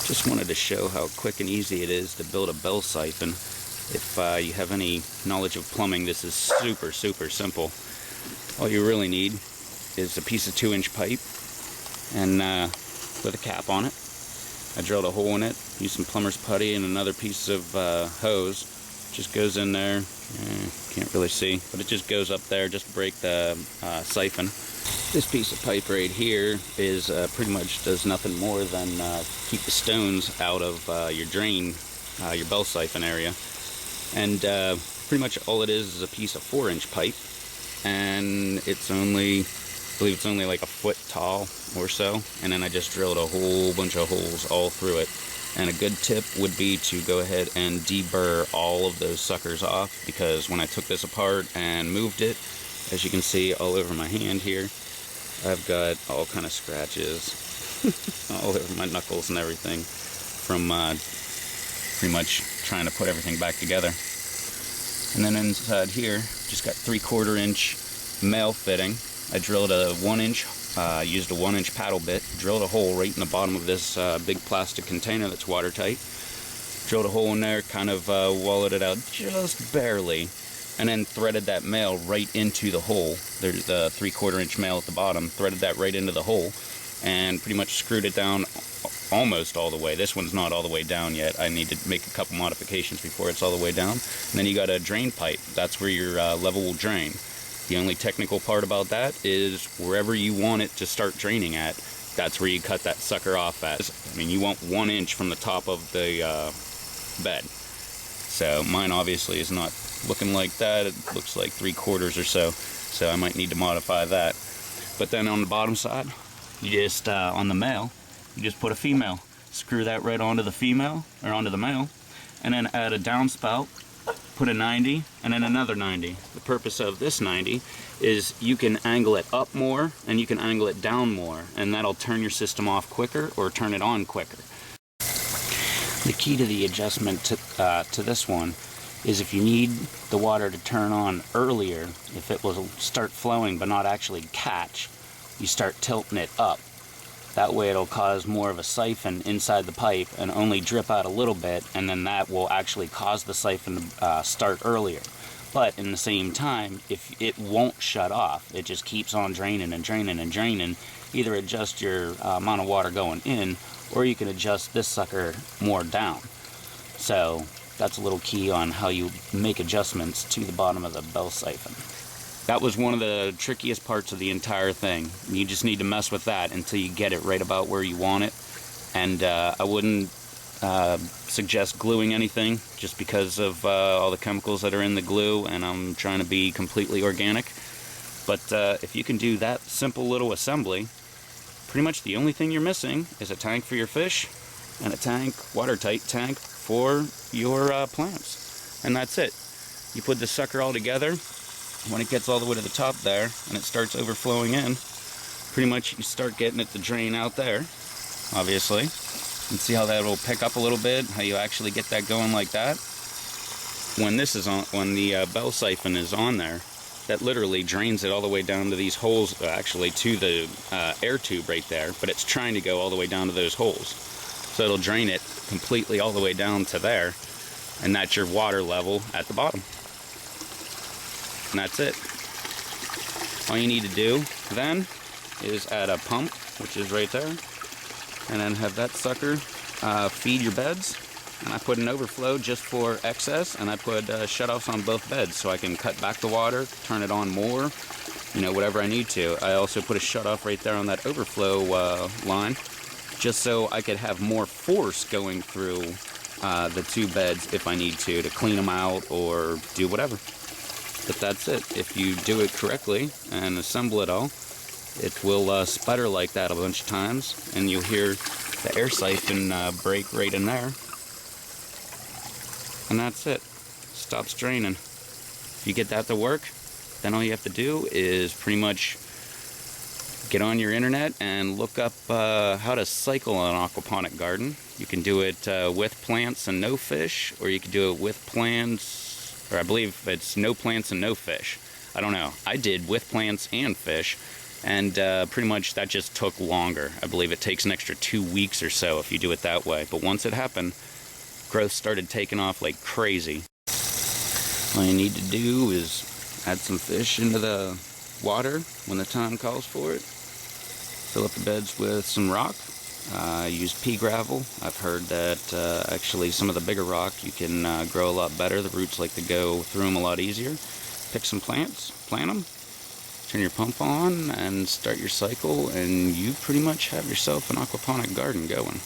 Just wanted to show how quick and easy it is to build a bell siphon. If you have any knowledge of plumbing, this is super simple. All you really need is a piece of 2-inch pipe and with a cap on it. I drilled a hole in it, used some plumber's putty and another piece of hose. Just goes in there. Can't really see, but it just goes up there just to break the siphon. This piece of pipe right here is pretty much does nothing more than keep the stones out of your drain, your bell siphon area. And pretty much all it is a piece of 4-inch pipe, and it's only, I believe it's only like a foot tall or so. And then I just drilled a whole bunch of holes all through it. And a good tip would be to go ahead and deburr all of those suckers off, because when I took this apart and moved it, as you can see all over my hand here, I've got all kind of scratches all over my knuckles and everything from pretty much trying to put everything back together. And then inside here, just got 3/4 inch male fitting. I drilled a 1-inch, used a 1-inch paddle bit, drilled a hole right in the bottom of this big plastic container that's watertight. Drilled a hole in there, kind of wallowed it out just barely, and then threaded that male right into the hole. There's the 3/4 inch male at the bottom, threaded that right into the hole, and pretty much screwed it down almost all the way. This one's not all the way down yet. I need to make a couple modifications before it's all the way down. And then you got a drain pipe. That's where your level will drain. The only technical part about that is wherever you want it to start draining at, that's where you cut that sucker off at. I mean, you want 1 inch from the top of the bed. So mine obviously is not looking like that. It looks like 3/4 or so. So I might need to modify that. But then on the bottom side, you just, on the male, you just put a female. Screw that right onto the female, or onto the male, and then add a downspout. Put a 90 and then another 90. The purpose of this 90 is you can angle it up more and you can angle it down more, and that'll turn your system off quicker or turn it on quicker. The key to the adjustment to this one is if you need the water to turn on earlier, if it will start flowing but not actually catch, you start tilting it up. That way it'll cause more of a siphon inside the pipe and only drip out a little bit, and then that will actually cause the siphon to start earlier. But in the same time, if it won't shut off, it just keeps on draining and draining and draining, either adjust your amount of water going in, or you can adjust this sucker more down. So that's a little key on how you make adjustments to the bottom of the bell siphon. That was one of the trickiest parts of the entire thing. You just need to mess with that until you get it right about where you want it. And I wouldn't suggest gluing anything, just because of all the chemicals that are in the glue, and I'm trying to be completely organic. But if you can do that simple little assembly, pretty much the only thing you're missing is a tank for your fish and a tank, watertight tank, for your plants. And that's it. You put this sucker all together. When it gets all the way to the top there and it starts overflowing in, pretty much you start getting it to drain out there, obviously. And see how that will pick up a little bit, how you actually get that going like that. When this is on, when the bell siphon is on there, that literally drains it all the way down to these holes, actually to the air tube right there, but it's trying to go all the way down to those holes. So it'll drain it completely all the way down to there, and that's your water level at the bottom. And that's it. All you need to do then is add a pump, which is right there, and then have that sucker feed your beds. And I put an overflow just for excess, and I put shutoffs on both beds so I can cut back the water, turn it on more, you know, whatever I need to. I also put a shutoff right there on that overflow line, just so I could have more force going through the two beds if I need to clean them out or do whatever. But that's it. If you do it correctly and assemble it all, it will sputter like that a bunch of times, and you'll hear the air siphon break right in there. And that's it. Stops draining. If you get that to work, then all you have to do is pretty much get on your internet and look up how to cycle an aquaponic garden. You can do it with plants and no fish, or you can do it with plants, or I believe it's no plants and no fish. I don't know. I did with plants and fish, And pretty much that just took longer. I believe it takes an extra 2 weeks or so if you do it that way. But once it happened, growth started taking off like crazy. All you need to do is add some fish into the water when the time calls for it. Fill up the beds with some rock. Use pea gravel. I've heard that actually some of the bigger rock you can grow a lot better. The roots like to go through them a lot easier. Pick some plants, plant them, turn your pump on, and start your cycle, and you pretty much have yourself an aquaponic garden going.